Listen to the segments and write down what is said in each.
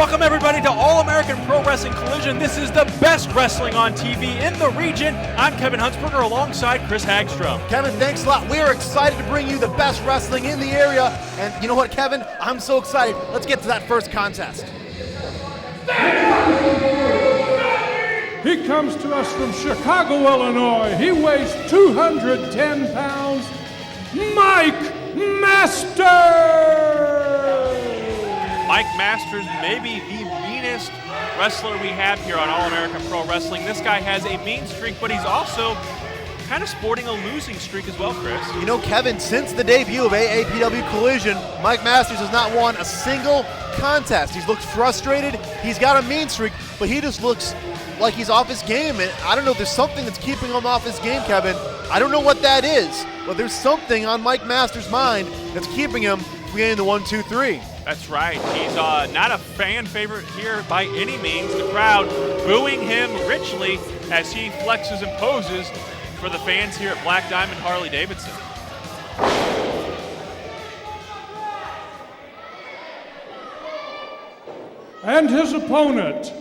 Welcome everybody to All-American Pro Wrestling Collision. This is the best wrestling on TV in the region. I'm Kevin Huntsberger alongside Chris Hagstrom. Kevin, thanks a lot. We are excited to bring you the best wrestling in the area. And you know what, Kevin? I'm so excited. Let's get to that first contest. He comes to us from Chicago, Illinois. He weighs 210 pounds. Mike Masters! Mike Masters may be the meanest wrestler we have here on All-American Pro Wrestling. This guy has a mean streak, but he's also kind of sporting a losing streak as well, Chris. You know, Kevin, since the debut of AAPW Collision, Mike Masters has not won a single contest. He's looked frustrated. He's got a mean streak, but he just looks like he's off his game. And I don't know, there's something that's keeping him off his game, Kevin. I don't know what that is, but there's something on Mike Masters' mind that's keeping him from getting the 1, 2, 3. That's right. He's not a fan favorite here by any means. The crowd booing him richly as he flexes and poses for the fans here at Black Diamond Harley-Davidson. And his opponent,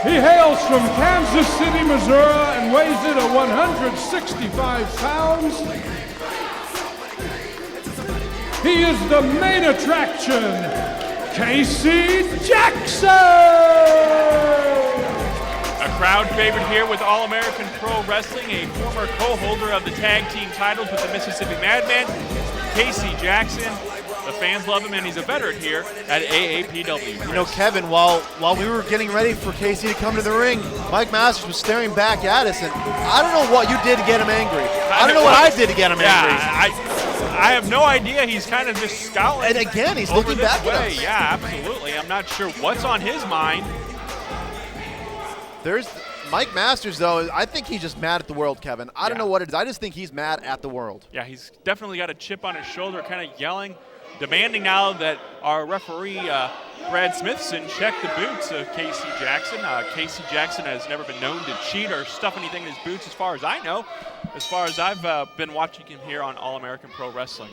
he hails from Kansas City, Missouri, and weighs in at 165 pounds. He is the main attraction, Casey Jackson! A crowd favorite here with All-American Pro Wrestling, a former co-holder of the tag team titles with the Mississippi Madmen, Casey Jackson. The fans love him, and he's a veteran here at AAPW. You know, Kevin, while we were getting ready for Casey to come to the ring, Mike Masters was staring back at us, and I don't know what you did to get him angry. I don't know what I did to get him angry. I have no idea. He's kind of just scowling. And again, he's looking back at us. Yeah, absolutely. I'm not sure what's on his mind. There's Mike Masters, though. I think he's just mad at the world, Kevin. I don't know what it is. I just think he's mad at the world. Yeah, he's definitely got a chip on his shoulder, kind of yelling, demanding now that our referee, Brad Smithson, check the boots of Casey Jackson. Casey Jackson has never been known to cheat or stuff anything in his boots as far as I know, as far as I've been watching him here on All-American Pro Wrestling.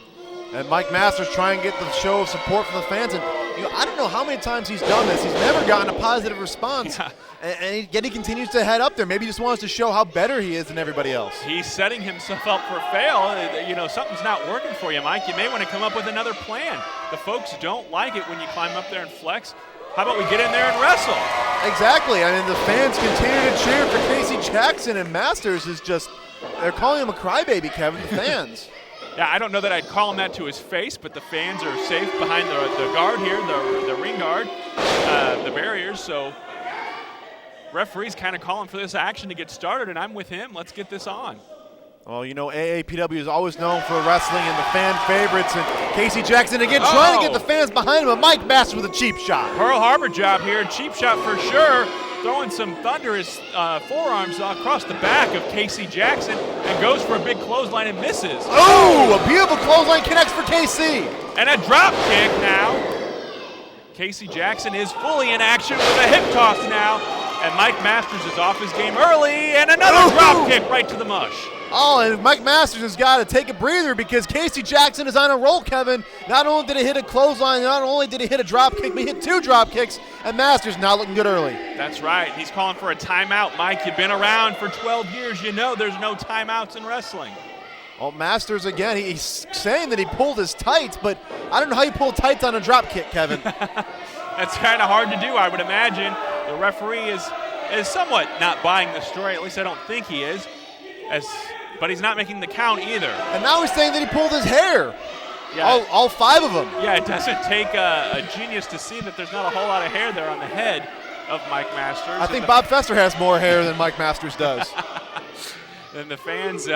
And Mike Masters trying to get the show of support from the fans. And you know, I don't know how many times he's done this. He's never gotten a positive response. Yeah. And yet he continues to head up there. Maybe he just wants to show how better he is than everybody else. He's setting himself up for fail. You know, something's not working for you, Mike. You may want to come up with another plan. The folks don't like it when you climb up there and flex. How about we get in there and wrestle? Exactly. I mean, the fans continue to cheer for Casey Jackson, and Masters is just, they're calling him a crybaby, Kevin, the fans. Yeah, I don't know that I'd call him that to his face, but the fans are safe behind the guard here, the ring guard, the barriers. So referee's kind of calling for this action to get started, and I'm with him. Let's get this on. Well, you know, AAPW is always known for wrestling and the fan favorites, and Casey Jackson again trying to get the fans behind him, but Mike Masters with a cheap shot. Pearl Harbor job here, cheap shot for sure. Throwing some thunderous forearms across the back of Casey Jackson and goes for a big clothesline and misses. Oh, a beautiful clothesline connects for KC. And a drop kick now. Casey Jackson is fully in action with a hip toss now. And Mike Masters is off his game early, and another drop kick right to the mush. Oh, and Mike Masters has got to take a breather because Casey Jackson is on a roll, Kevin. Not only did he hit a clothesline, not only did he hit a drop kick, but he hit 2 drop kicks, and Masters now looking good early. That's right. He's calling for a timeout. Mike, you've been around for 12 years. You know there's no timeouts in wrestling. Well, Masters again, he's saying that he pulled his tights, but I don't know how you pull tights on a drop kick, Kevin. That's kind of hard to do, I would imagine. The referee is somewhat not buying the story. At least I don't think he is. But he's not making the count either. And now he's saying that he pulled his hair. Yeah. All 5 of them. Yeah, it doesn't take a genius to see that there's not a whole lot of hair there on the head of Mike Masters. I think Bob Fester has more hair than Mike Masters does. And the fans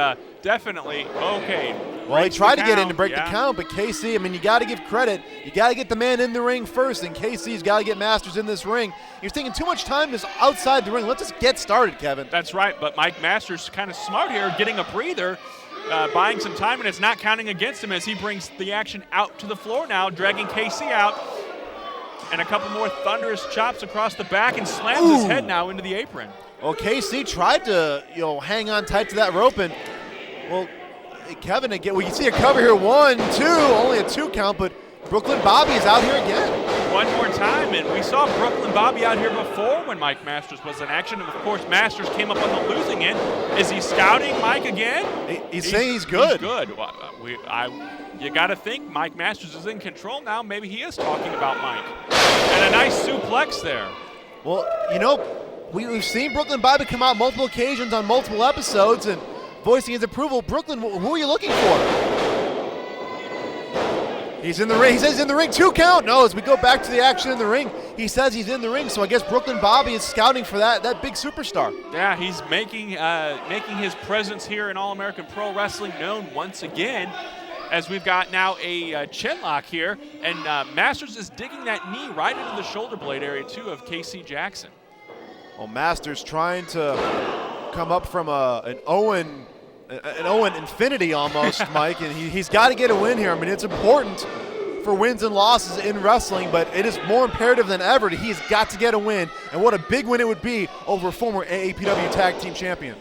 definitely, okay. Well, he tried to get in to break the count, but KC, I mean, you got to give credit. You got to get the man in the ring first, and KC's got to get Masters in this ring. You're taking too much time just outside the ring. Let's just get started, Kevin. That's right, but Mike Masters kind of smart here, getting a breather, buying some time, and it's not counting against him as he brings the action out to the floor now, dragging KC out. And a couple more thunderous chops across the back and slams his head now into the apron. Well, KC tried to, hang on tight to that rope, and, well, Kevin, again, we can see a cover here, 1, 2, only a 2 count, but Brooklyn Bobby is out here again. One more time, and we saw Brooklyn Bobby out here before when Mike Masters was in action, and of course Masters came up on the losing end. Is he scouting Mike again? He's saying he's good. He's good. You got to think Mike Masters is in control now. Maybe he is talking about Mike. And a nice suplex there. Well, we've seen Brooklyn Bobby come out multiple occasions on multiple episodes and voicing his approval. Brooklyn, who are you looking for? He's in the ring. He says he's in the ring. 2 count. No, as we go back to the action in the ring, he says he's in the ring. So I guess Brooklyn Bobby is scouting for that big superstar. Yeah, he's making his presence here in All-American Pro Wrestling known once again, as we've got now a chin lock here, and Masters is digging that knee right into the shoulder blade area too of KC Jackson. Well, Masters trying to come up from an Owen infinity almost, Mike, and he's got to get a win here. I mean, it's important for wins and losses in wrestling, but it is more imperative than ever. He's got to get a win, and what a big win it would be over former AAPW Tag Team champion.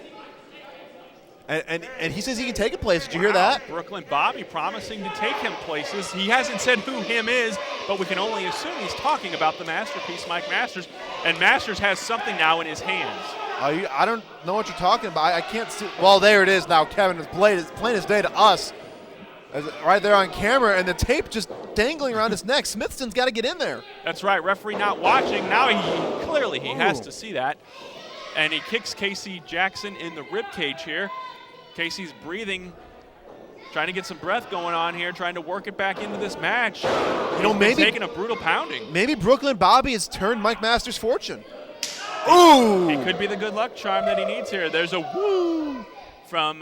And he says he can take a place. Did you hear that? Brooklyn Bobby promising to take him places. He hasn't said who him is, but we can only assume he's talking about the masterpiece, Mike Masters. And Masters has something now in his hands. I don't know what you're talking about. I can't see. Well, there it is now. Kevin is plain as day to us. Right there on camera, and the tape just dangling around his neck. Smithson's got to get in there. That's right. Referee not watching. Now he has to see that. And he kicks KC Jackson in the rib cage here. Casey's breathing, trying to get some breath going on here, trying to work it back into this match. Maybe taking a brutal pounding. Maybe Brooklyn Bobby has turned Mike Masters' fortune. Ooh! He could be the good luck charm that he needs here. There's a woo from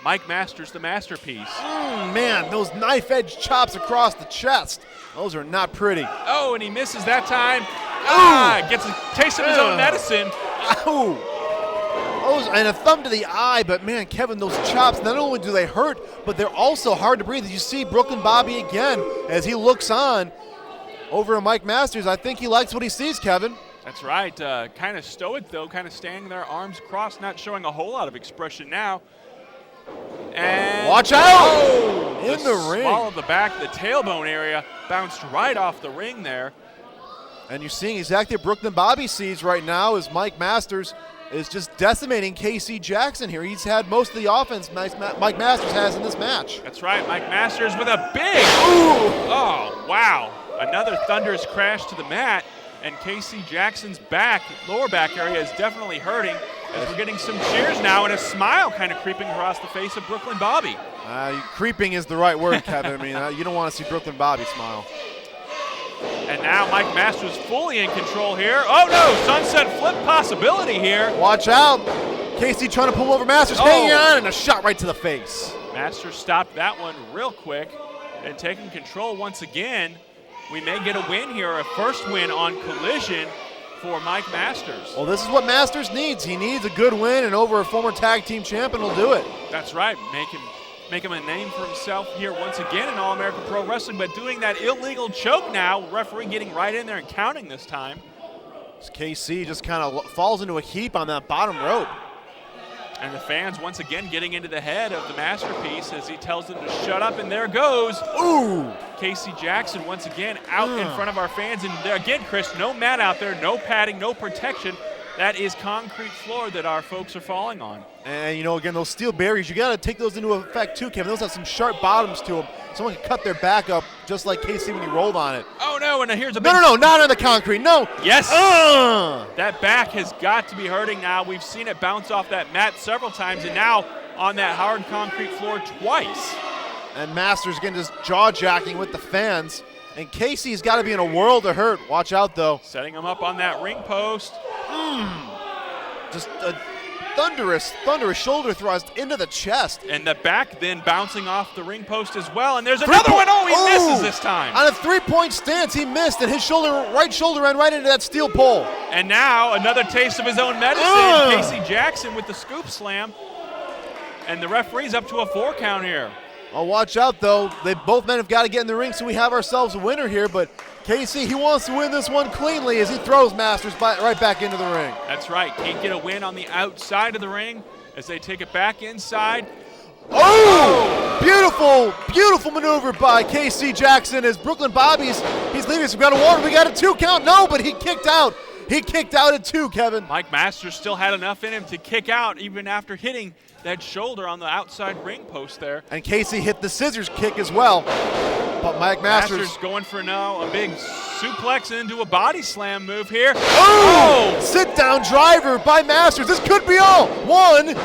Mike Masters, the masterpiece. Man, those knife-edge chops across the chest. Those are not pretty. Oh, and he misses that time. Gets a taste of his own medicine. Ow! And a thumb to the eye, but man, Kevin, those chops, not only do they hurt, but they're also hard to breathe. You see Brooklyn Bobby again as he looks on over at Mike Masters. I think he likes what he sees, Kevin. That's right. Kind of stoic, though, kind of standing there, arms crossed, not showing a whole lot of expression now. And watch out! In the ring. Small of the back, the tailbone area bounced right off the ring there. And you're seeing exactly what Brooklyn Bobby sees right now as Mike Masters is just decimating KC Jackson here. He's had most of the offense Mike Masters has in this match. That's right, Mike Masters with a big, oh, wow. Another thunderous crash to the mat, and KC Jackson's lower back area is definitely hurting as we're getting some cheers now and a smile kind of creeping across the face of Brooklyn Bobby. Creeping is the right word, Kevin. I mean, you don't want to see Brooklyn Bobby smile. And now Mike Masters fully in control here. Oh no, sunset flip possibility here. Watch out. KC trying to pull over Masters, hanging on, and a shot right to the face. Masters stopped that one real quick and taking control once again. We may get a win here, a first win on Collision for Mike Masters. Well, this is what Masters needs. He needs a good win, and over a former tag team champion will do it. That's right. Make him a name for himself here once again in All-American Pro Wrestling, but doing that illegal choke now, referee getting right in there and counting this time. KC just kind of falls into a heap on that bottom rope. And the fans once again getting into the head of the masterpiece as he tells them to shut up, and there goes. Ooh! KC Jackson once again out in front of our fans. And there, again, Chris, no mat out there, no padding, no protection. That is concrete floor that our folks are falling on. And, again, those steel barriers, you got to take those into effect, too, Kevin. Those have some sharp bottoms to them. Someone can cut their back up just like KC when he rolled on it. Oh, no, and here's a big... No, not on the concrete, no. Yes. That back has got to be hurting now. We've seen it bounce off that mat several times, and now on that hard concrete floor twice. And Masters again just jaw-jacking with the fans. And Casey's got to be in a world of hurt. Watch out, though. Setting him up on that ring post. Just a thunderous shoulder thrust into the chest. And the back then bouncing off the ring post as well. And there's another one. Oh, he misses this time. On a three-point stance, he missed, and his right shoulder ran right into that steel pole. And now another taste of his own medicine. KC Jackson with the scoop slam. And the referee's up to a 4 count here. Oh, watch out, though. Both men have got to get in the ring, so we have ourselves a winner here. But Casey, he wants to win this one cleanly as he throws Masters right back into the ring. That's right. Can't get a win on the outside of the ring as they take it back inside. Oh! Beautiful, beautiful maneuver by KC Jackson as Brooklyn Bobby's, he's leading us. We got a 1, we got a 2 count. No, but he kicked out. He kicked out at 2, Kevin. Mike Masters still had enough in him to kick out even after hitting that shoulder on the outside ring post there. And Casey hit the scissors kick as well. But Mike Masters going for now a big suplex into a body slam move here. Oh! Sit down driver by Masters. This could be all. 1, 2,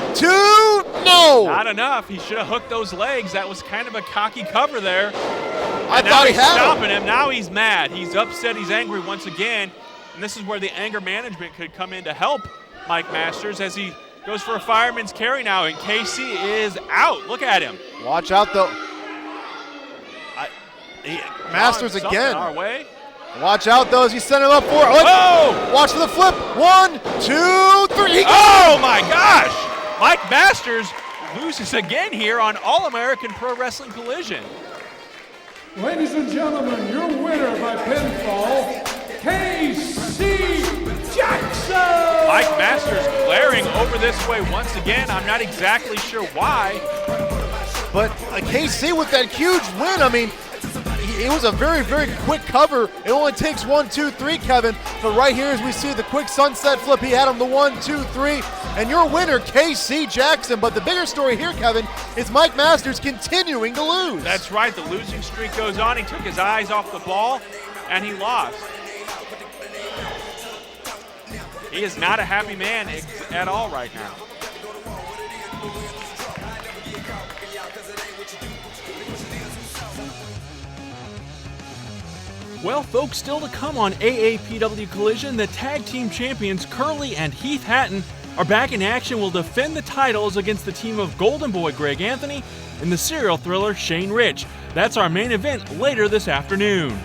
no! Not enough. He should have hooked those legs. That was kind of a cocky cover there. I thought he had stopping him. Now he's mad. He's upset. He's angry once again. And this is where the anger management could come in to help Mike Masters as he goes for a fireman's carry now, and KC is out. Look at him. Watch out, though. Masters again. Our way. Watch out, though, as you send him up for it. Oh! Watch for the flip. 1, 2, 3. Oh, my gosh! Mike Masters loses again here on All-American Pro Wrestling Collision. Ladies and gentlemen, your winner by pinfall, KC Jackson! Mike Masters glaring over this way once again. I'm not exactly sure why. But KC with that huge win, I mean, it was a very, very quick cover. It only takes 1, 2, 3, Kevin. But right here, as we see the quick sunset flip, he had him the 1, 2, 3. And your winner, KC Jackson. But the bigger story here, Kevin, is Mike Masters continuing to lose. That's right. The losing streak goes on. He took his eyes off the ball, and he lost. He is not a happy man at all right now. Well, folks, still to come on AAPW Collision, the tag team champions Curly and Heath Hatton are back in action, will defend the titles against the team of Golden Boy Greg Anthony and the serial thriller Shane Rich. That's our main event later this afternoon.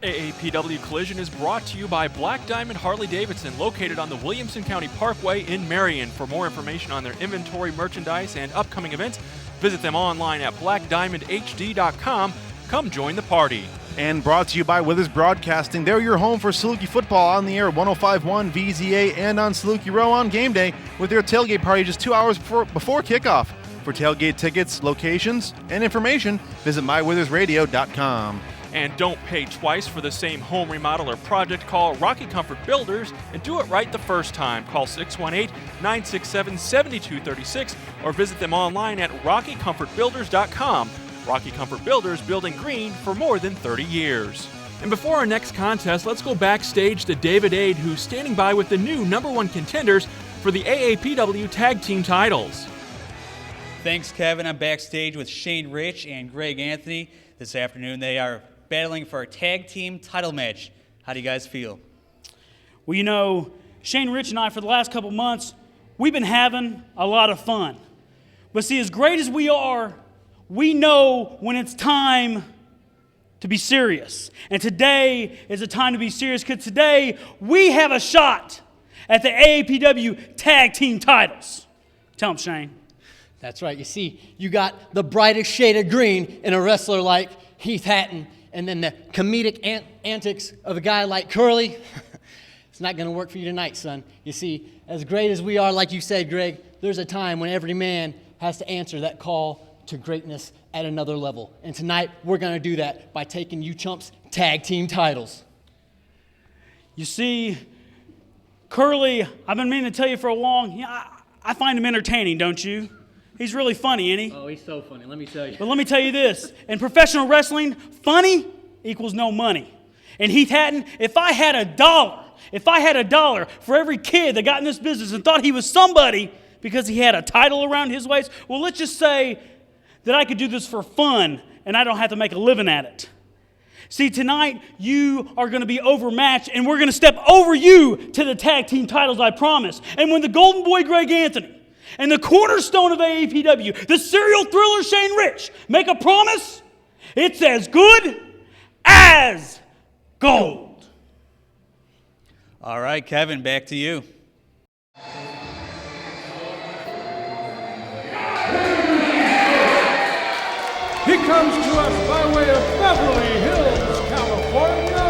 AAPW Collision is brought to you by Black Diamond Harley-Davidson, located on the Williamson County Parkway in Marion. For more information on their inventory, merchandise, and upcoming events, visit them online at blackdiamondhd.com. Come join the party. And brought to you by Withers Broadcasting. They're your home for Saluki football on the air at 105.1 VZA and on Saluki Row on game day with their tailgate party just 2 hours before kickoff. For tailgate tickets, locations, and information, visit mywithersradio.com. And don't pay twice for the same home remodel or project. Call Rocky Comfort Builders and do it right the first time. Call 618-967-7236 or visit them online at rockycomfortbuilders.com. Rocky Comfort Builders, building green for more than 30 years. And before our next contest, let's go backstage to David Ade, who's standing by with the new #1 contenders for the AAPW Tag Team titles. Thanks, Kevin. I'm backstage with Shane Rich and Greg Anthony. This afternoon, they are battling for a tag team title match. How do you guys feel? Well, you know, Shane Rich and I, for the last couple months, we've been having a lot of fun. But see, as great as we are, we know when it's time to be serious. And today is a time to be serious because today we have a shot at the AAPW Tag Team titles. Tell them, Shane. That's right. You see, you got the brightest shade of green in a wrestler like Heath Hatton, and then the comedic antics of a guy like Curly. It's not going to work for you tonight, son. You see, as great as we are, like you said, Greg, there's a time when every man has to answer that call to greatness at another level. And tonight, we're going to do that by taking you chumps tag team titles. You see, Curly, I've been meaning to tell you for a long, I find him entertaining, don't you? He's really funny, isn't he? Oh, he's so funny, let me tell you. But let me tell you this. In professional wrestling, funny equals no money. And Heath Hatton, if I had a dollar for every kid that got in this business and thought he was somebody because he had a title around his waist, well, let's just say that I could do this for fun and I don't have to make a living at it. See, tonight you are going to be overmatched and we're going to step over you to the tag team titles, I promise. And when the Golden Boy Greg Anthony and the cornerstone of AAPW, the serial thriller Shane Rich, make a promise, it's as good as gold. All right, Kevin, back to you. He comes to us by way of Beverly Hills, California.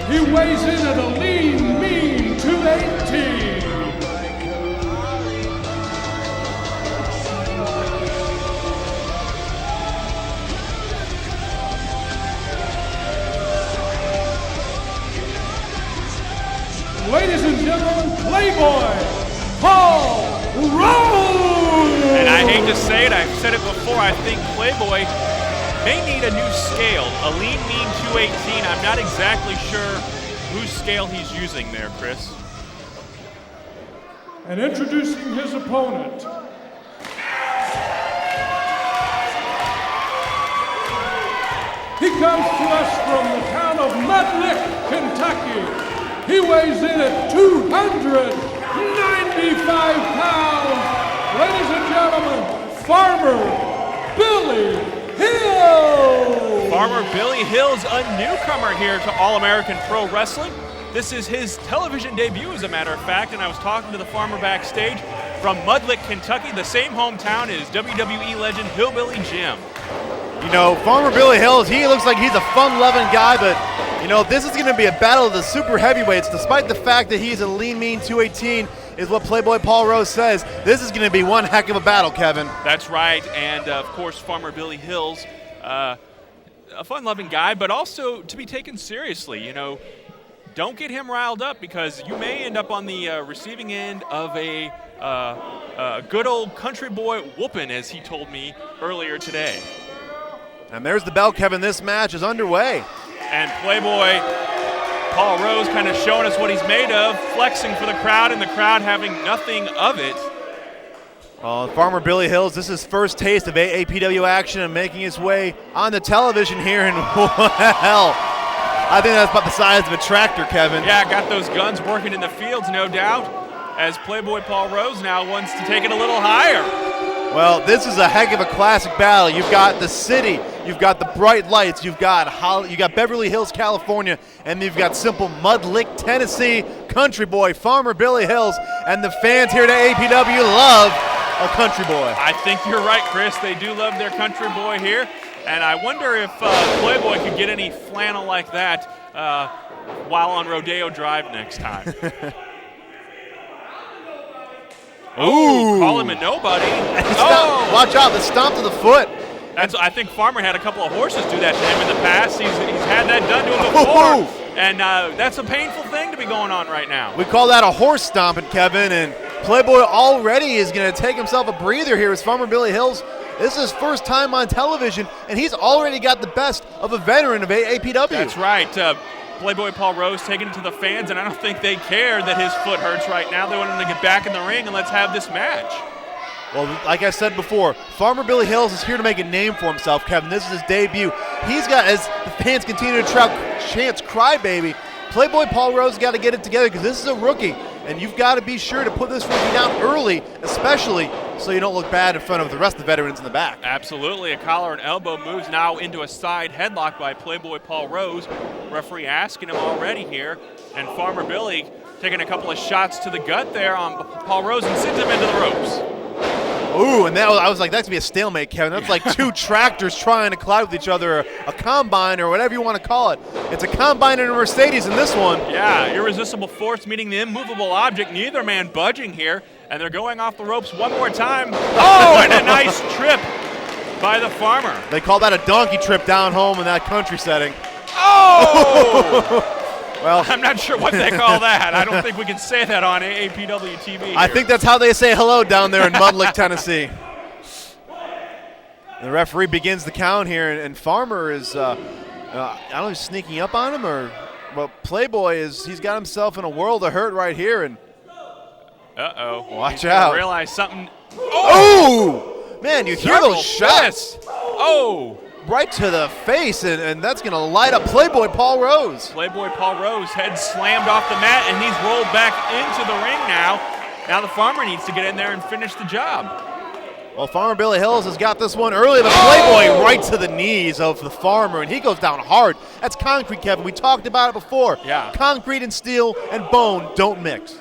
He weighs in at a lean, mean 218. Ladies and gentlemen, Playboy, Paul Rose! And I hate to say it, I've said it before, I think Playboy may need a new scale, a lean, mean 218. I'm not exactly sure whose scale he's using there, Chris. And introducing his opponent, he comes to us from the town of Mudlick, Kentucky. He weighs in at 295 pounds. Ladies and gentlemen, Farmer Billy Hills. Farmer Billy Hills, a newcomer here to All-American Pro Wrestling. This is his television debut, as a matter of fact, and I was talking to the Farmer backstage from Mudlick, Kentucky, the same hometown as WWE legend Hillbilly Jim. You know, Farmer Billy Hills, he looks like he's a fun-loving guy, but, you know, this is going to be a battle of the super heavyweights. Despite the fact that he's a lean, mean 218, is what Playboy Paul Rose says. This is going to be one heck of a battle, Kevin. That's right, and of course, Farmer Billy Hills, a fun-loving guy, but also to be taken seriously. You know, don't get him riled up, because you may end up on the receiving end of a good old country boy whooping, as he told me earlier today. And there's the bell, Kevin. This match is underway. And Playboy Paul Rose kind of showing us what he's made of, flexing for the crowd, and the crowd having nothing of it. Farmer Billy Hills, this is his first taste of AAPW action and making his way on the television here. And well, I think that's about the size of a tractor, Kevin. Yeah, got those guns working in the fields, no doubt, as Playboy Paul Rose now wants to take it a little higher. Well, this is a heck of a classic battle. You've got the city, you've got the bright lights, you've got Beverly Hills, California, and you've got simple Mudlick, Tennessee, country boy Farmer Billy Hills, and the fans here at AAPW love a country boy. I think you're right, Chris. They do love their country boy here, and I wonder if Playboy could get any flannel like that while on Rodeo Drive next time. Ooh, call him a nobody. Oh, watch out, the stomp to the foot. I think Farmer had a couple of horses do that to him in the past. He's had that done to him before, and that's a painful thing to be going on right now. We call that a horse stomping, Kevin, and Playboy already is going to take himself a breather here as Farmer Billy Hills. This is his first time on television, and he's already got the best of a veteran of AAPW. That's right. Playboy Paul Rose taking it to the fans, and I don't think they care that his foot hurts right now. They want him to get back in the ring and let's have this match. Well, like I said before, Farmer Billy Hills is here to make a name for himself, Kevin. This is his debut. He's got, as the fans continue to chant Crybaby, Playboy Paul Rose got to get it together because this is a rookie, and you've got to be sure to put this rookie down early, especially so you don't look bad in front of the rest of the veterans in the back. Absolutely. A collar and elbow moves now into a side headlock by Playboy Paul Rose. Referee asking him already here, and Farmer Billy taking a couple of shots to the gut there on Paul Rose and sends him into the ropes. Ooh, and I was like, that's going to be a stalemate, Kevin. That's like two tractors trying to collide with each other, a combine or whatever you want to call it. It's a combine and a Mercedes in this one. Yeah, irresistible force meeting the immovable object. Neither man budging here, and they're going off the ropes one more time. Oh, and a nice trip by the Farmer. They call that a donkey trip down home in that country setting. Oh! Well, I'm not sure what they call that. I don't think we can say that on AAPW TV here. I think that's how they say hello down there in Mudlick, Tennessee. The referee begins the count here, and Farmer is, I don't know, sneaking up on him, or, well, Playboy he's got himself in a world of hurt right here, and uh-oh. Watch out. Realize something. Oh! Man, you hear those shots. Oh! Right to the face, and that's going to light up Playboy Paul Rose. Playboy Paul Rose, head slammed off the mat, and he's rolled back into the ring now. Now the Farmer needs to get in there and finish the job. Well, Farmer Billy Hills has got this one early, but Playboy right to the knees of the Farmer, and he goes down hard. That's concrete, Kevin. We talked about it before. Yeah. Concrete and steel and bone don't mix.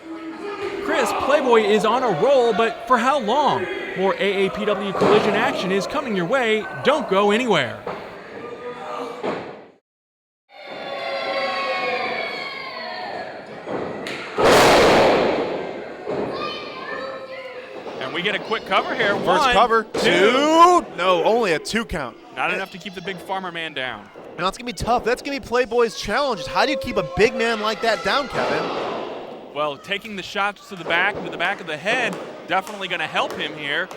Chris, Playboy is on a roll, but for how long? More AAPW Collision action is coming your way. Don't go anywhere. And we get a quick cover here. First One, cover. Two. No, only a 2 count. Not enough to keep the big Farmer man down. Now, it's going to be tough. That's going to be Playboy's challenge. Is how do you keep a big man like that down, Kevin? Well, taking the shots to the back of the head, definitely going to help him here.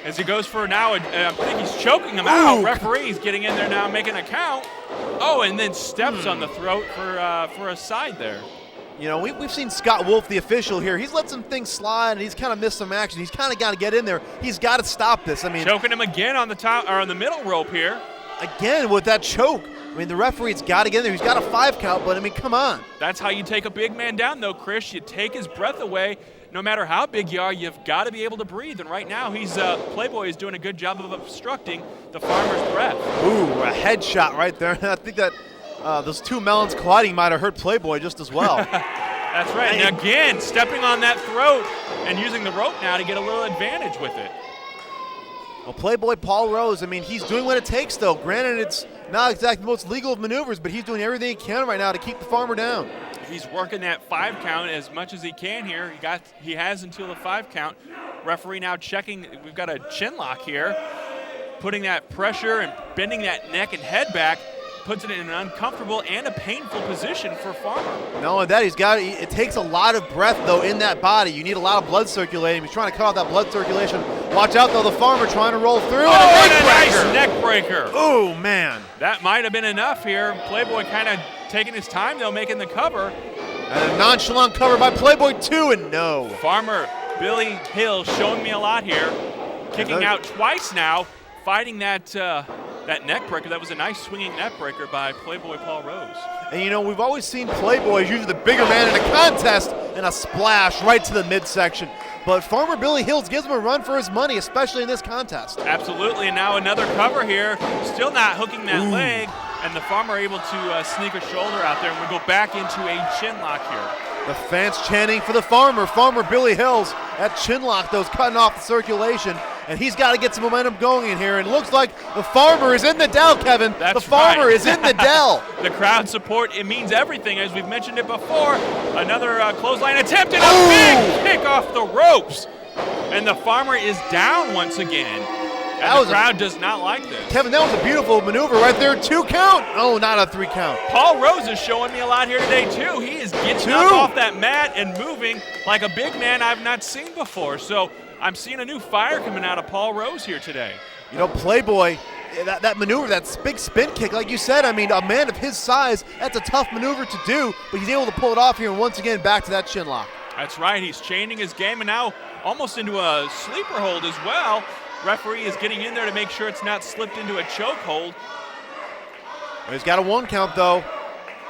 As he goes for now, I think he's choking him out. Referee's getting in there now, making a count. Oh, and then steps on the throat for a side there. You know, we've seen Scott Wolf, the official here. He's let some things slide, and he's kind of missed some action. He's kind of got to get in there. He's got to stop this. I mean, choking him again on the top or on the middle rope here. Again with that choke. I mean, the referee's got to get in there. He's got a 5 count, but I mean, come on. That's how you take a big man down, though, Chris. You take his breath away. No matter how big you are, you've got to be able to breathe. And right now, Playboy is doing a good job of obstructing the Farmer's breath. Ooh, a headshot right there. I think that those 2 melons colliding might have hurt Playboy just as well. That's right. And again, stepping on that throat and using the rope now to get a little advantage with it. Well, Playboy Paul Rose, I mean, he's doing what it takes, though. Granted, it's not exactly the most legal of maneuvers, but he's doing everything he can right now to keep the Farmer down. He's working that 5 count as much as he can here. He has until the 5 count. Referee now checking. We've got a chin lock here, putting that pressure and bending that neck and head back. Puts it in an uncomfortable and a painful position for Farmer. Not only that, it takes a lot of breath, though, in that body. You need a lot of blood circulating. He's trying to cut off that blood circulation. Watch out, though, the Farmer trying to roll through. Oh, and a nice neck breaker. Oh, man. That might have been enough here. Playboy kind of taking his time, though, making the cover. And a nonchalant cover by Playboy, too, and no. Farmer Billy Hill showing me a lot here. Kicking out twice now, fighting that neck breaker. That was a nice swinging neck breaker by Playboy Paul Rose. And you know, we've always seen Playboy as usually the bigger man in a contest and a splash right to the midsection. But Farmer Billy Hills gives him a run for his money, especially in this contest. Absolutely, and now another cover here. Still not hooking that leg, and the Farmer able to sneak a shoulder out there, and we go back into a chin lock here. The fans chanting for the Farmer Billy Hills. That chin lock, though, is cutting off the circulation, and he's got to get some momentum going in here. And it looks like the Farmer is in the dell, Kevin. That's the Farmer right. is in the dell. The crowd support, it means everything, as we've mentioned it before. Another clothesline attempt and a big kick off the ropes. And the Farmer is down once again. And the crowd does not like this. Kevin, that was a beautiful maneuver right there. 2 count. Oh, not a 3 count. Paul Rose is showing me a lot here today, too. He is getting up off that mat and moving like a big man I've not seen before. So I'm seeing a new fire coming out of Paul Rose here today. You know, Playboy, that maneuver, that big spin kick, like you said, I mean, a man of his size, that's a tough maneuver to do, but he's able to pull it off here, and once again, back to that chin lock. That's right. He's chaining his game and now almost into a sleeper hold as well. Referee is getting in there to make sure it's not slipped into a choke hold. He's got a 1 count, though.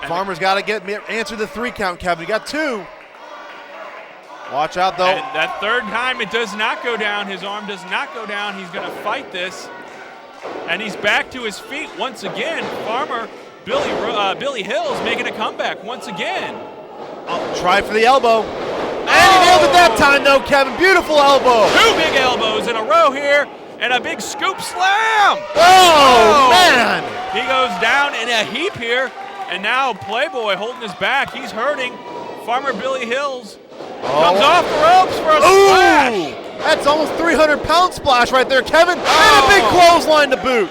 Farmer's got to answer the 3 count, Kevin. He got 2. Watch out, though. And that 3rd time, it does not go down. His arm does not go down. He's going to fight this. And he's back to his feet once again. Farmer Billy Hills making a comeback once again. Try for the elbow. And he nailed it that time, though, Kevin. Beautiful elbow. 2 big elbows in a row here, and a big scoop slam. Oh, man. He goes down in a heap here, and now Playboy holding his back. He's hurting. Farmer Billy Hills comes off the ropes for a splash. That's almost 300-pound splash right there, Kevin. And a big clothesline to boot.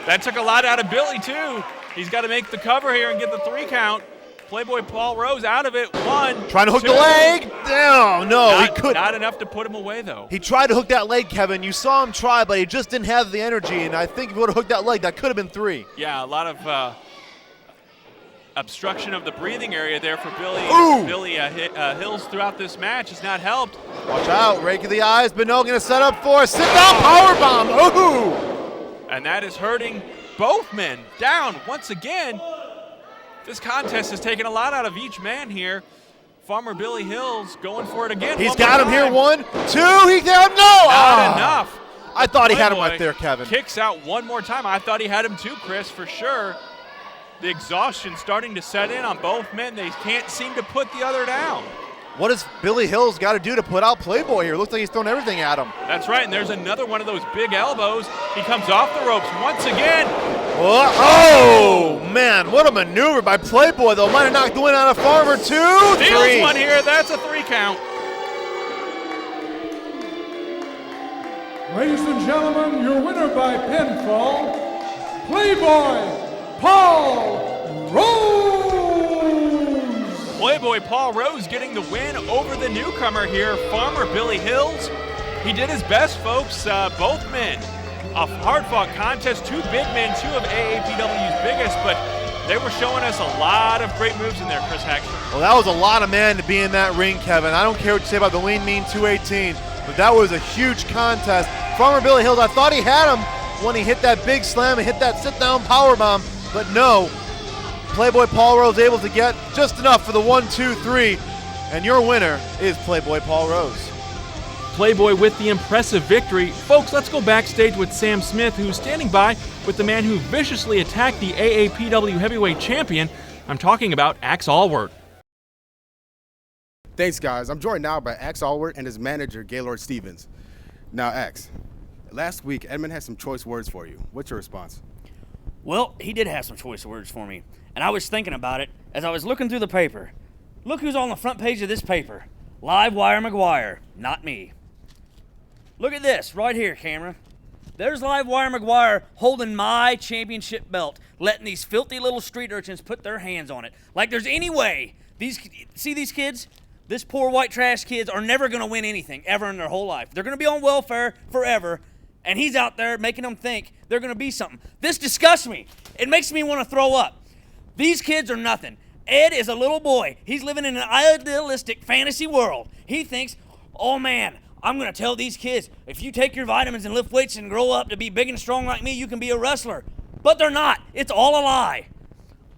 That took a lot out of Billy, too. He's got to make the cover here and get the 3 count. Playboy Paul Rose out of it. 1, trying to hook 2. the leg. No, he couldn't. Not enough to put him away, though. He tried to hook that leg, Kevin. You saw him try, but he just didn't have the energy. And I think if he would have hooked that leg, that could have been 3. Yeah, a lot of obstruction of the breathing area there for Billy Hills throughout this match. Has not helped. Watch out. Rake of the eyes. Beno going to set up for a sit-down powerbomb. Ooh. And that is hurting both men. Down once again. This contest has taken a lot out of each man here. Farmer Billy Hills going for it again. He's got him here. 1, 2. He got him. No. Not enough. I thought he had him right there, Kevin. Kicks out one more time. I thought he had him too, Chris, for sure. The exhaustion starting to set in on both men. They can't seem to put the other down. What does Billy Hills got to do to put out Playboy here? Looks like he's throwing everything at him. That's right, and there's another one of those big elbows. He comes off the ropes once again. Oh, man, what a maneuver by Playboy, though. Might have knocked the win out of Farmer. 2, 3. Steals one here. That's a 3 count. Ladies and gentlemen, your winner by pinfall, Playboy Paul Rose! Playboy Paul Rose getting the win over the newcomer here, Farmer Billy Hills. He did his best, folks, both men. A hard-fought contest, two big men, two of AAPW's biggest, but they were showing us a lot of great moves in there, Chris Hackstrom. Well, that was a lot of men to be in that ring, Kevin. I don't care what you say about the Lean Mean 218, but that was a huge contest. Farmer Billy Hills, I thought he had him when he hit that big slam and hit that sit-down powerbomb, but no. Playboy Paul Rose able to get just enough for the 1, 2, 3, and your winner is Playboy Paul Rose. Playboy with the impressive victory. Folks, let's go backstage with Sam Smith, who's standing by with the man who viciously attacked the AAPW heavyweight champion. I'm talking about Axe Allward. Thanks, guys. I'm joined now by Axe Allward and his manager, Gaylord Stevens. Now, Axe, last week, Edmund had some choice words for you. What's your response? Well, he did have some choice words for me, and I was thinking about it as I was looking through the paper. Look who's on the front page of this paper. Live Wire McGuire, not me. Look at this right here, camera. There's Live Wire McGuire holding my championship belt, letting these filthy little street urchins put their hands on it. Like there's any way. See these kids? This poor white trash kids are never going to win anything ever in their whole life. They're going to be on welfare forever, and he's out there making them think they're going to be something. This disgusts me. It makes me want to throw up. These kids are nothing. Ed is a little boy. He's living in an idealistic fantasy world. He thinks, oh man, I'm going to tell these kids, if you take your vitamins and lift weights and grow up to be big and strong like me, you can be a wrestler. But they're not. It's all a lie.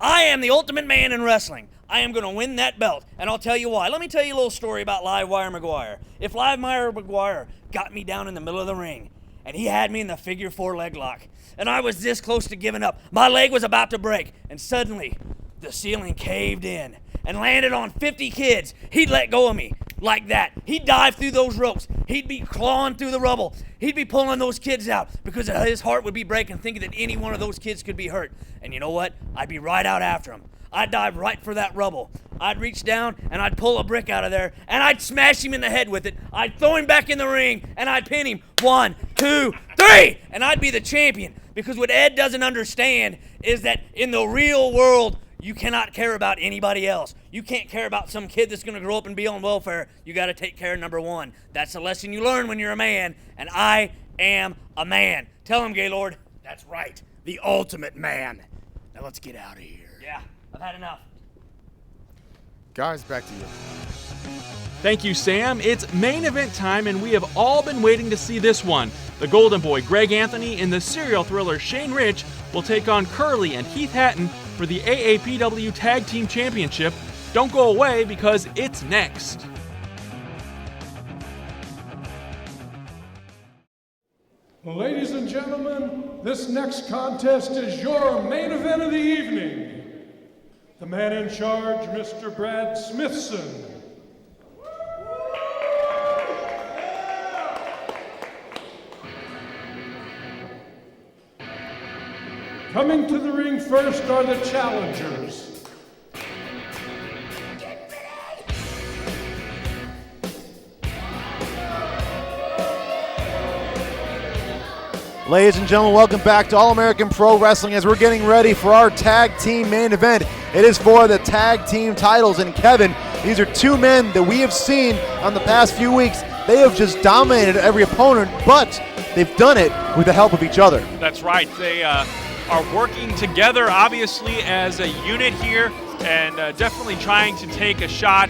I am the ultimate man in wrestling. I am going to win that belt, and I'll tell you why. Let me tell you a little story about Live Wire McGuire. If Live Wire McGuire got me down in the middle of the ring, and he had me in the figure 4 leg lock, and I was this close to giving up, my leg was about to break, and suddenly the ceiling caved in and landed on 50 kids, he'd let go of me like that. He'd dive through those ropes. He'd be clawing through the rubble. He'd be pulling those kids out because his heart would be breaking thinking that any one of those kids could be hurt. And you know what? I'd be right out after him. I'd dive right for that rubble. I'd reach down and I'd pull a brick out of there and I'd smash him in the head with it. I'd throw him back in the ring and I'd pin him. 1, 2, 3! And I'd be the champion, because what Ed doesn't understand is that in the real world, you cannot care about anybody else. You can't care about some kid that's going to grow up and be on welfare. You got to take care of number one. That's the lesson you learn when you're a man, and I am a man. Tell him, Gaylord. That's right, the ultimate man. Now let's get out of here. Yeah, I've had enough. Guys, back to you. Thank you, Sam. It's main event time, and we have all been waiting to see this one. The Golden Boy, Greg Anthony, and the serial thriller Shane Rich will take on Curly and Heath Hatton for the AAPW Tag Team Championship. Don't go away, because it's next. Well, ladies and gentlemen, this next contest is your main event of the evening. The man in charge, Mr. Brad Smithson. Coming to the ring first are the challengers. Ladies and gentlemen, welcome back to All-American Pro Wrestling as we're getting ready for our tag team main event. It is for the tag team titles, and Kevin, these are two men that we have seen on the past few weeks. They have just dominated every opponent, but they've done it with the help of each other. That's right. They are working together, obviously, as a unit here, and definitely trying to take a shot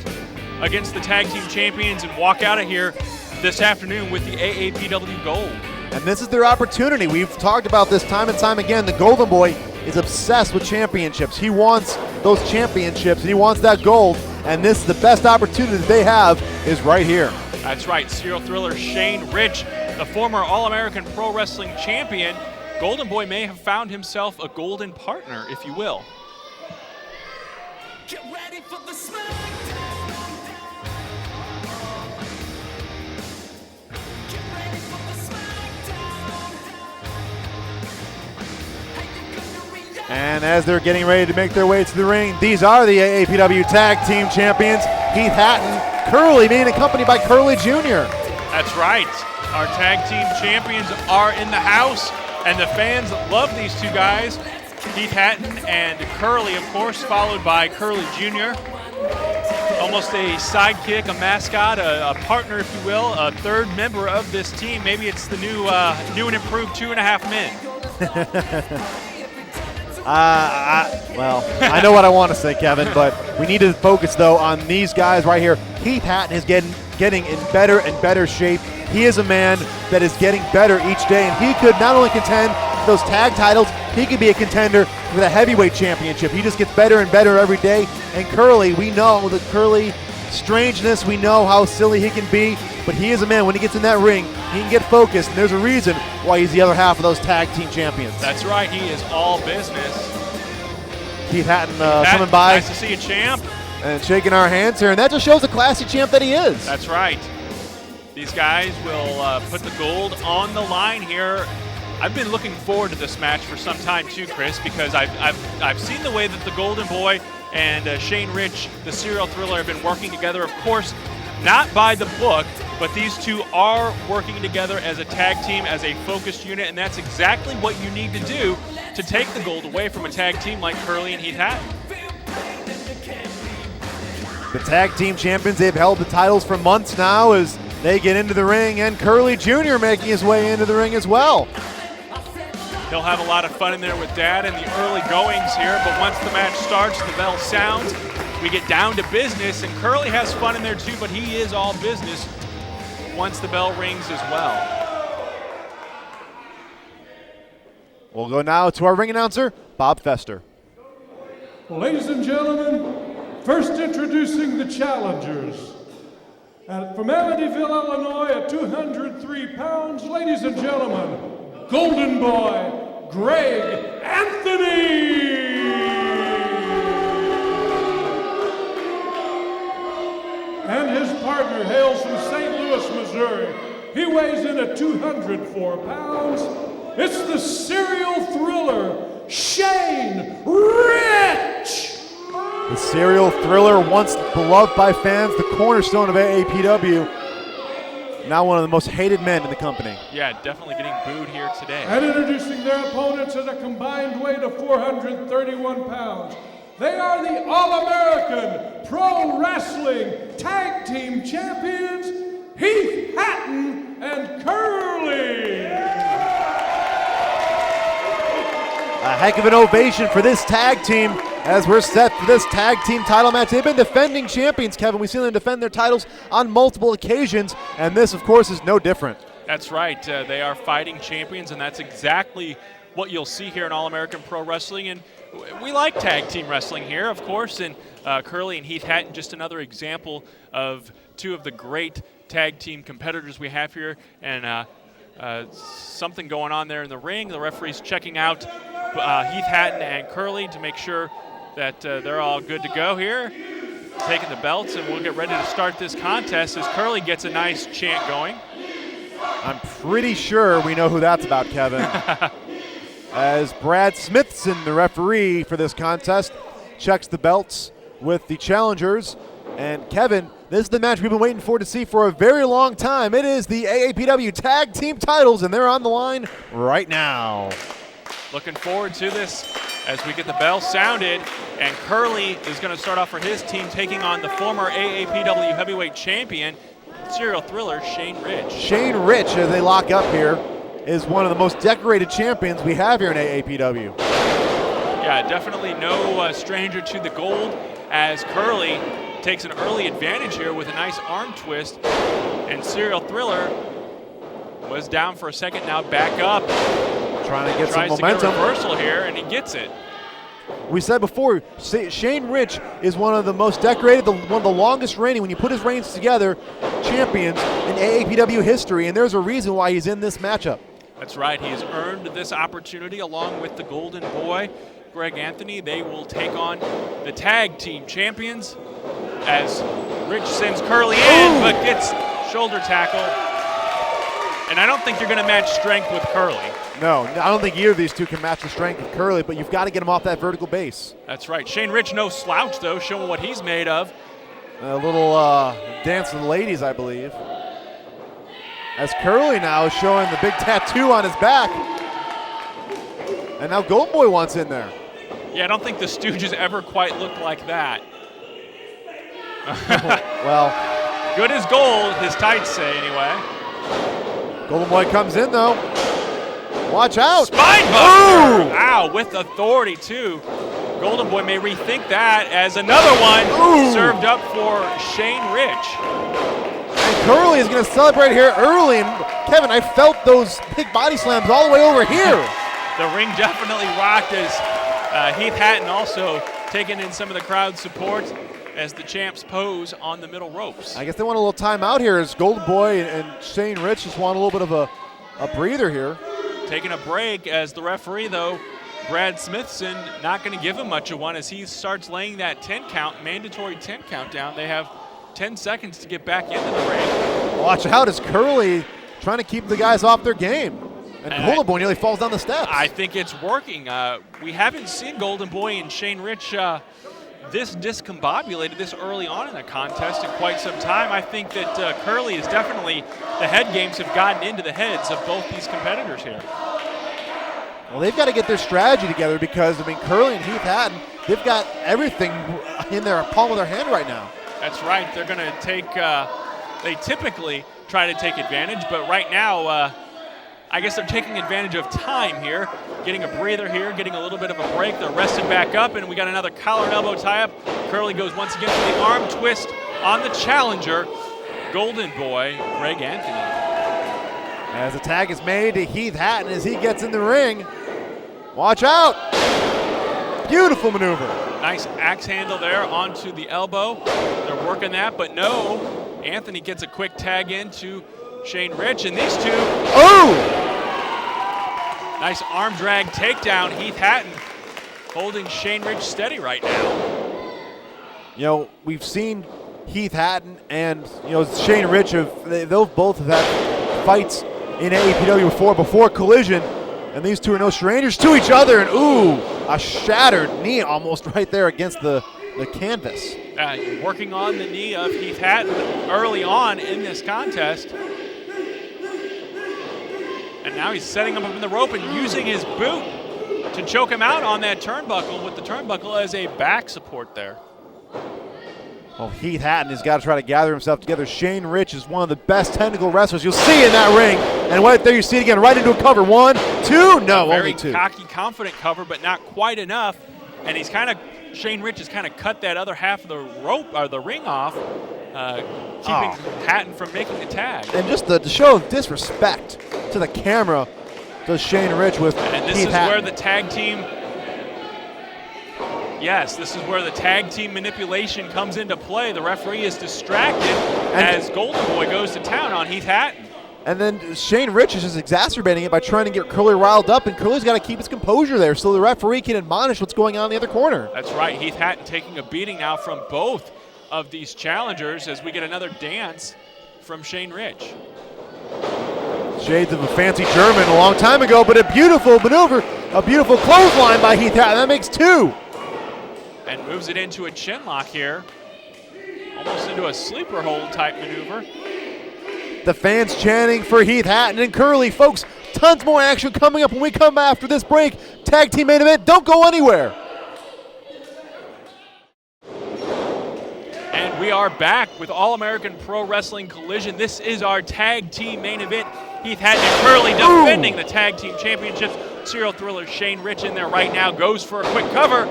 against the tag team champions and walk out of here this afternoon with the AAPW gold. And this is their opportunity. We've talked about this time and time again. The Golden Boy is obsessed with championships. He wants those championships, and he wants that gold, and this is the best opportunity that they have is right here. That's right. Serial thriller Shane Rich, the former All-American Pro Wrestling champion. Golden Boy may have found himself a golden partner, if you will. Get ready for the And as they're getting ready to make their way to the ring, these are the AAPW Tag Team Champions, Heath Hatton, Curly being accompanied by Curly Jr. That's right. Our tag team champions are in the house, and the fans love these two guys, Heath Hatton and Curly, of course, followed by Curly Jr., almost a sidekick, a mascot, a partner, if you will, a third member of this team. Maybe it's the new and improved 2.5 Men. Well, I know what I want to say, Kevin, but we need to focus, though, on these guys right here. Heath Hatton is getting in better and better shape. He is a man that is getting better each day, and he could not only contend for those tag titles, he could be a contender for the heavyweight championship. He just gets better and better every day. And Curly, we know the Curly strangeness. We know how silly he can be, but he is a man. When he gets in that ring, he can get focused, and there's a reason why he's the other half of those tag team champions. That's right. He is all business. Heath Hatton coming by. Nice to see you, champ. And shaking our hands here, and that just shows the classy champ that he is. That's right. These guys will put the gold on the line here. I've been looking forward to this match for some time too, Chris, because I've seen the way that the Golden Boy and Shane Rich, the serial thriller, have been working together. Of course, not by the book, but these two are working together as a tag team, as a focused unit, and that's exactly what you need to do to take the gold away from a tag team like Curly and Heath Hatton. The tag team champions, they've held the titles for months now as they get into the ring, and Curly Jr. making his way into the ring as well. He'll have a lot of fun in there with Dad in the early goings here, but once the match starts, the bell sounds, we get down to business, and Curly has fun in there too, but he is all business once the bell rings as well. We'll go now to our ring announcer, Bob Fester. Ladies and gentlemen, first introducing the challengers. From Amityville, Illinois, at 203 pounds, ladies and gentlemen, Golden Boy, Greg Anthony! And his partner hails from St. Louis, Missouri. He weighs in at 204 pounds. It's the serial thriller, Shane Rich! The serial thriller, once beloved by fans, the cornerstone of AAPW. Now one of the most hated men in the company. Yeah, definitely getting booed here today. And introducing their opponents at a combined weight of 431 pounds. They are the All-American Pro Wrestling Tag Team Champions, Heath Hatton and Curly. A heck of an ovation for this tag team as we're set for this tag team title match. They've been defending champions, Kevin. We've seen them defend their titles on multiple occasions, and this, of course, is no different. That's right. They are fighting champions, and that's exactly what you'll see here in All-American Pro Wrestling. And we like tag team wrestling here, of course, and Curly and Heath Hatton, just another example of two of the great tag team competitors we have here. And something going on there in the ring. The referee's checking out Heath Hatton and Curly to make sure that they're all good to go here. Taking the belts, and we'll get ready to start this contest as Curly gets a nice chant going. I'm pretty sure we know who that's about, Kevin. As Brad Smithson, the referee for this contest, checks the belts with the challengers. And Kevin, this is the match we've been waiting for to see for a very long time. It is the AAPW Tag Team titles, and they're on the line right now. Looking forward to this as we get the bell sounded, and Curly is going to start off for his team, taking on the former AAPW heavyweight champion, serial thriller Shane Rich. Shane Rich, as they lock up here, is one of the most decorated champions we have here in AAPW. Yeah, definitely no stranger to the gold, as Curly takes an early advantage here with a nice arm twist, and serial thriller was down for a second, now back up. Trying to get Tries some momentum. to get a reversal here, and he gets it. We said before, Shane Rich is one of the most decorated, one of the longest reigning, when you put his reigns together, champions in AAPW history, and there's a reason why he's in this matchup. That's right. He has earned this opportunity along with the Golden Boy, Greg Anthony. They will take on the tag team champions as Rich sends Curly in, but gets shoulder tackle. And I don't think you're going to match strength with Curly. No, I don't think either of these two can match the strength of Curly, but you've got to get him off that vertical base. That's right. Shane Rich, no slouch, though, showing what he's made of. A little dance of the ladies, I believe. As Curly now is showing the big tattoo on his back. And now Golden Boy wants in there. Yeah, I don't think the Stooges ever quite looked like that. Well, good as gold, his tights say anyway. Golden Boy comes in though. Watch out. Spinebuster! Ow, with authority too. Golden Boy may rethink that as another one served up for Shane Rich. And Curly is going to celebrate here early. And Kevin, I felt those big body slams all the way over here. The ring definitely rocked as Heath Hatton also taking in some of the crowd support as the champs pose on the middle ropes. I guess they want a little timeout here as Golden Boy and Shane Rich just want a little bit of a breather here. Taking a break as the referee, though, Brad Smithson, not going to give him much of one as he starts laying that 10 count, mandatory 10 count down. They have 10 seconds to get back into the ring. Watch out as Curly trying to keep the guys off their game. And Golden Boy nearly falls down the steps. I think it's working. We haven't seen Golden Boy and Shane Rich this discombobulated this early on in the contest in quite some time. I think that Curly is definitely, the head games have gotten into the heads of both these competitors here. Well, they've got to get their strategy together because, I mean, Curly and Heath Hatton, they've got everything in their palm of their hand right now. That's right. They're going to take, they typically try to take advantage, but right now, I guess they're taking advantage of time here, getting a breather here, getting a little bit of a break. They're rested back up, and we got another collar and elbow tie-up. Curly goes once again for the arm twist on the challenger, Golden Boy, Greg Anthony. As the tag is made to Heath Hatton as he gets in the ring. Watch out! Beautiful maneuver. Nice axe handle there onto the elbow. They're working that, but no. Anthony gets a quick tag into Shane Rich, and these two. Oh! Nice arm drag takedown. Heath Hatton holding Shane Rich steady right now. You know, we've seen Heath Hatton and, Shane Rich, they both have had fights in AAPW before Collision, and these two are no strangers to each other, and a shattered knee almost right there against the canvas. Working on the knee of Heath Hatton early on in this contest. And now he's setting him up in the rope and using his boot to choke him out on that turnbuckle, with the turnbuckle as a back support there. Well, Heath Hatton has got to try to gather himself together. Shane Rich is one of the best technical wrestlers you'll see in that ring. And right there you see it again, right into a cover. 1, 2, no, only 2. Very cocky, confident cover, but not quite enough. And Shane Rich has kind of cut that other half of the rope, or the ring off, keeping Hatton from making the tag. And just the show of disrespect to the camera does Shane Rich with Heath Hatton. And this is where the tag team, this is where the tag team manipulation comes into play. The referee is distracted as Golden Boy goes to town on Heath Hatton. And then Shane Rich is just exacerbating it by trying to get Curly riled up, and Curly's got to keep his composure there so the referee can admonish what's going on in the other corner. That's right. Heath Hatton taking a beating now from both of these challengers as we get another dance from Shane Rich. Shades of a fancy German a long time ago, but a beautiful maneuver, a beautiful clothesline by Heath Hatton. That makes 2. And moves it into a chin lock here. Almost into a sleeper hold type maneuver. The fans chanting for Heath Hatton and Curly. Folks, tons more action coming up when we come after this break. Tag team main event, don't go anywhere. And we are back with All-American Pro Wrestling Collision. This is our tag team main event. Heath Hatton and Curly defending the tag team championships. Serial thriller Shane Rich in there right now, goes for a quick cover,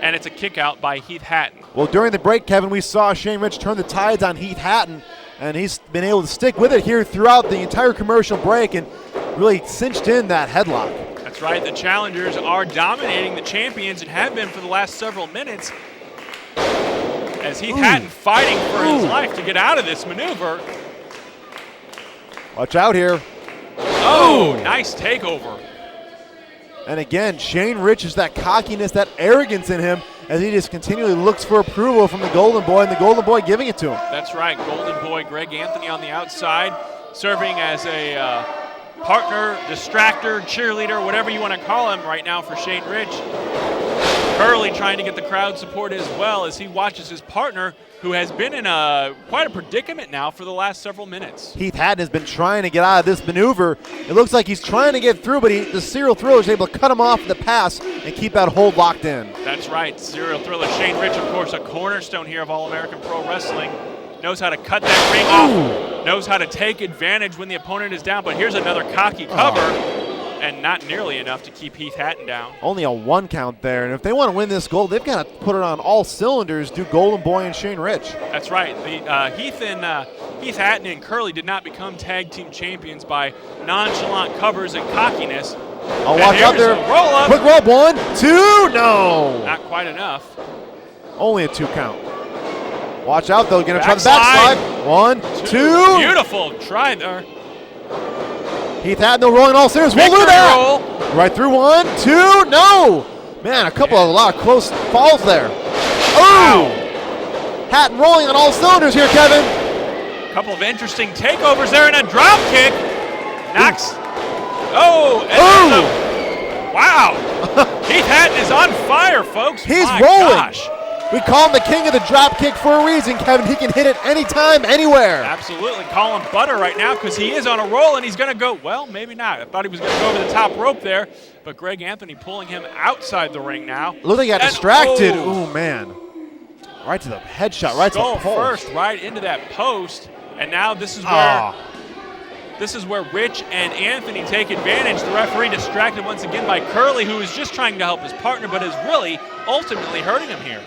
and it's a kick out by Heath Hatton. Well, during the break, Kevin, we saw Shane Rich turn the tides on Heath Hatton, and he's been able to stick with it here throughout the entire commercial break and really cinched in that headlock. That's right. The challengers are dominating the champions and have been for the last several minutes, as Heath Hatton fighting for his life to get out of this maneuver. Watch out here. Oh, nice takeover. And again, Shane Rich is that cockiness, that arrogance in him as he just continually looks for approval from the Golden Boy, and the Golden Boy giving it to him. That's right. Golden Boy Greg Anthony on the outside, serving as a partner, distractor, cheerleader, whatever you want to call him right now for Shane Rich. Curly trying to get the crowd support as well as he watches his partner who has been in quite a predicament now for the last several minutes. Heath Hatton has been trying to get out of this maneuver. It looks like he's trying to get through, but the serial thriller is able to cut him off the pass and keep that hold locked in. That's right. Serial thriller Shane Rich, of course, a cornerstone here of All-American Pro Wrestling. Knows how to cut that ring off. Knows how to take advantage when the opponent is down. But here's another cocky cover. And not nearly enough to keep Heath Hatton down. Only a 1 count there. And if they want to win this gold, they've got to put it on all cylinders, do Golden Boy and Shane Rich. That's right. The Heath Hatton and Curly did not become tag team champions by nonchalant covers and cockiness. Oh, watch out there. Roll up. Quick roll, 1, 2, no. Not quite enough. Only a 2 count. Watch out, though. Going to try the Backslide. backslide. 1, 2. Beautiful try there. Heath Hatton, though, rolling all cylinders. We'll do that. Roll. Right through 1, 2, no. Man, a lot of close falls there. Oh! Hatton rolling on all cylinders here, Kevin. A couple of interesting takeovers there and a drop kick. Knocks. Oh! And wow! Heath Hatton is on fire, folks. He's My rolling. Gosh. We call him the king of the drop kick for a reason, Kevin. He can hit it anytime, anywhere. Absolutely. Call him butter right now because he is on a roll and he's going to go, well, maybe not. I thought he was going to go over the top rope there, but Greg Anthony pulling him outside the ring now. Look like he got distracted. Ooh, man. Right to the headshot, right to the post. First, right into that post. And now this is where Rich and Anthony take advantage. The referee distracted once again by Curly, who is just trying to help his partner, but is really ultimately hurting him here.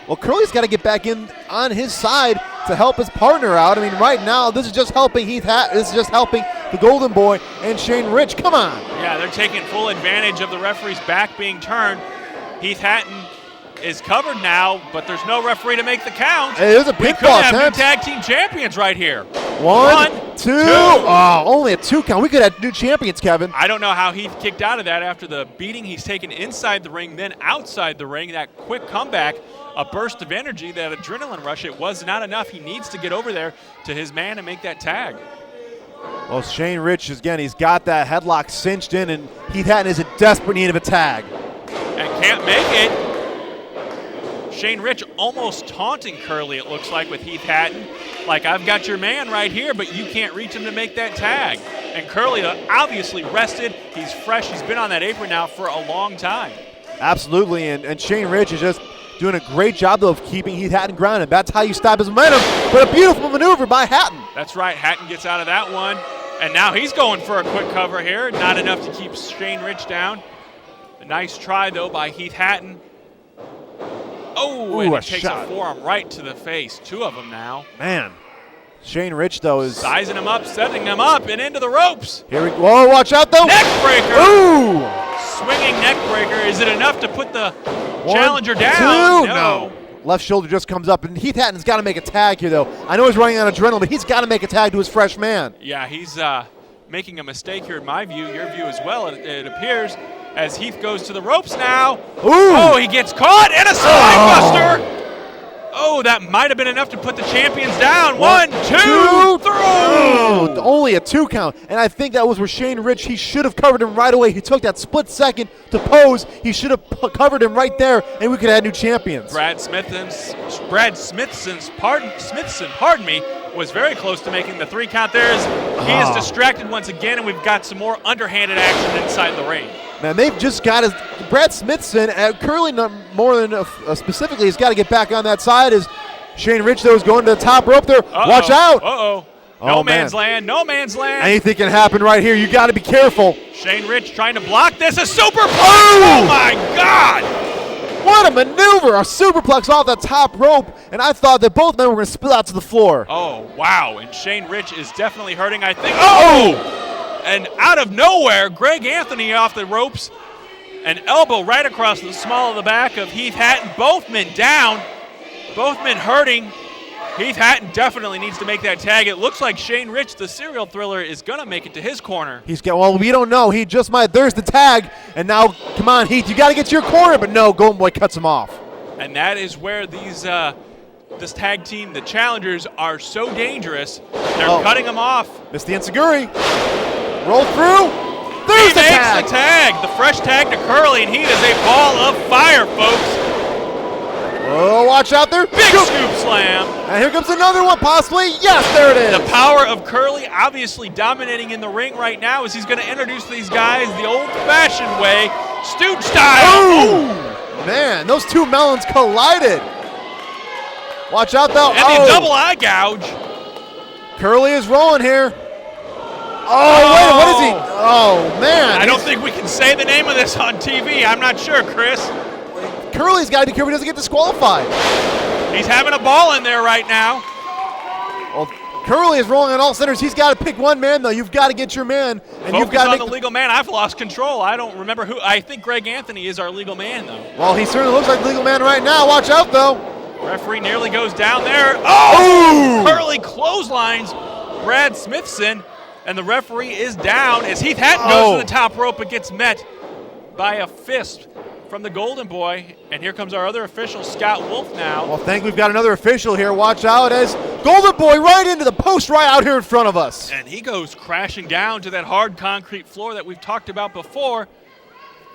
Well, Curly's got to get back in on his side to help his partner out. I mean, right now, this is just helping Heath Hatton. This is just helping the Golden Boy and Shane Rich. Come on. Yeah, they're taking full advantage of the referee's back being turned. Heath Hatton is covered now, but there's no referee to make the count. It is a We pinfall could have new attempt. tag team champions right here. 1, 2. Oh, only a 2 count. We could have new champions, Kevin. I don't know how Heath kicked out of that after the beating he's taken inside the ring, then outside the ring. That quick comeback, a burst of energy, that adrenaline rush, it was not enough. He needs to get over there to his man and make that tag. Well, Shane Rich, again, he's got that headlock cinched in, and Heath Hatton is in desperate need of a tag. And can't make it. Shane Rich almost taunting Curly, it looks like, with Heath Hatton. Like, I've got your man right here, but you can't reach him to make that tag. And Curly obviously rested. He's fresh. He's been on that apron now for a long time. Absolutely, and Shane Rich is just doing a great job, though, of keeping Heath Hatton grounded. That's how you stop his momentum, but a beautiful maneuver by Hatton. That's right. Hatton gets out of that one, and now he's going for a quick cover here. Not enough to keep Shane Rich down. A nice try, though, by Heath Hatton. Oh, and he takes a forearm right to the face. 2 of them now. Man, Shane Rich, though, is sizing him up, setting him up, and into the ropes. Here we go. Whoa, watch out, though. Neck breaker. Ooh. Swinging neck breaker. Is it enough to put the 1, challenger down? 2. No. Left shoulder just comes up, and Heath Hatton's got to make a tag here, though. I know he's running on adrenaline, but he's got to make a tag to his fresh man. Yeah, he's making a mistake here in my view, your view as well, it appears, as Heath goes to the ropes now. Ooh. Oh, he gets caught, and a slide buster. Oh, that might have been enough to put the champions down. 1, 2, 3. Oh, only a 2 count. And I think that was where Shane Rich, he should have covered him right away. He took that split second to pose. He should have covered him right there, and we could have had new champions. Brad Smithson, pardon me, was very close to making the 3 count there. He is distracted once again, and we've got some more underhanded action inside the ring. Man, they've just got Brad Smithson, Curly more than specifically, he's got to get back on that side as Shane Rich, though, is going to the top rope there. Watch out. No man's land. Anything can happen right here. You got to be careful. Shane Rich trying to block this. A superplex. Oh, my God. What a maneuver. A superplex off the top rope, and I thought that both men were going to spill out to the floor. Oh, wow. And Shane Rich is definitely hurting, I think. Oh! And out of nowhere, Greg Anthony off the ropes. An elbow right across the small of the back of Heath Hatton. Both men down. Both men hurting. Heath Hatton definitely needs to make that tag. It looks like Shane Rich, the serial thriller, is going to make it to his corner. Well, we don't know. He just might. There's the tag. And now, come on, Heath, you got to get to your corner. But no, Golden Boy cuts him off. And that is where these this tag team, the challengers, are so dangerous. They're cutting them off. Missed the enziguri. Roll through. There's the tag. He makes the tag. The fresh tag to Curly, and he is a ball of fire, folks. Oh, watch out there. Big scoop slam. And here comes another one, possibly. Yes, there it is. The power of Curly obviously dominating in the ring right now as he's going to introduce these guys the old-fashioned way, Stooge style. Ooh. Man, those two melons collided. Watch out, though. And the double eye gouge. Curly is rolling here. Oh, wait, what is he? Oh, man. I don't think we can say the name of this on TV. I'm not sure, Chris. Curly's got to be careful he doesn't get disqualified. He's having a ball in there right now. Well, Curly is rolling on all centers. He's got to pick one man, though. You've got to get your man. And you've got to on the legal man. I've lost control. I don't remember who. I think Greg Anthony is our legal man, though. Well, he certainly looks like the legal man right now. Watch out, though. Referee nearly goes down there. Oh! Curly clotheslines Brad Smithson, and the referee is down as Heath Hatton goes to the top rope but gets met by a fist from the Golden Boy. And here comes our other official, Scott Wolf, now. Well, thank we've got another official here. Watch out as Golden Boy right into the post right out here in front of us. And he goes crashing down to that hard concrete floor that we've talked about before.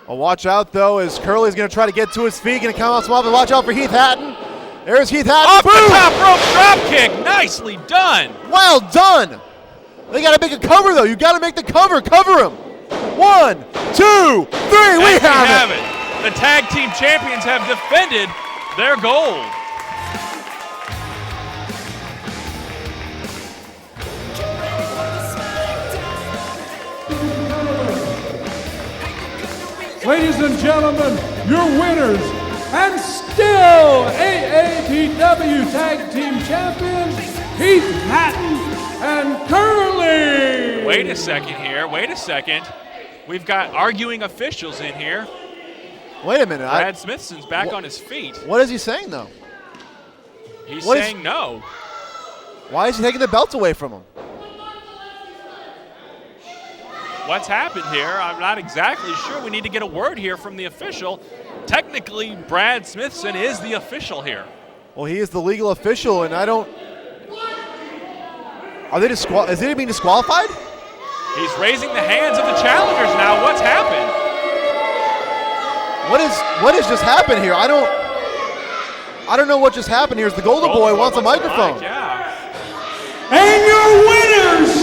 Well, watch out, though, as Curly's going to try to get to his feet. Going to come out small, and watch out for Heath Hatton. There's Heath Hatton. Off the top rope drop kick. Nicely done. Well done. They got to make a cover, though. You got to make the cover. Cover him. 1, 2, 3. We have it. The tag team champions have defended their gold. Ladies and gentlemen, your winners and still AAPW Tag Team Champions, Heath Hatton and Curly. Wait a second here. Wait a second. We've got arguing officials in here. Wait a minute. Brad Smithson's back on his feet. What is he saying, though? He's saying no. Why is he taking the belts away from him? What's happened here? I'm not exactly sure. We need to get a word here from the official. Technically, Brad Smithson is the official here. Well, he is the legal official, and I don't... Are they is he being disqualified? He's raising the hands of the challengers now. What's happened? What has just happened here? I don't know what just happened here. The Golden Boy wants a microphone. Yeah. And your winners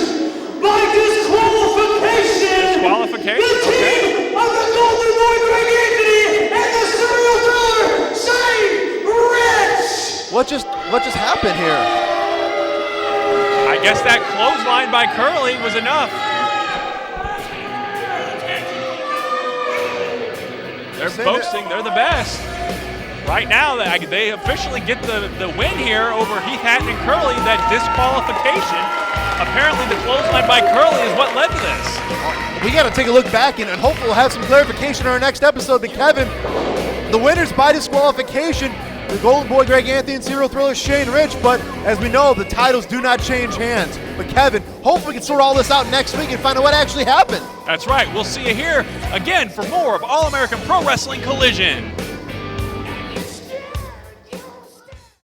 by disqualification. Disqualification. The team of the Golden Boy, Greg Anthony, and the serial thriller, Shane Rich. What just happened here? I guess that clothesline by Curly was enough. They're boasting they're the best. Right now, they officially get the win here over Heath Hatton and Curly. That disqualification, apparently the clothesline by Curly is what led to this. We got to take a look back and hopefully we'll have some clarification in our next episode. But Kevin, the winners by disqualification, the Golden Boy Greg Anthony and serial thriller Shane Rich. But as we know, the titles do not change hands. But Kevin, hopefully we can sort all this out next week and find out what actually happened. That's right. We'll see you here again for more of All-American Pro Wrestling Collision.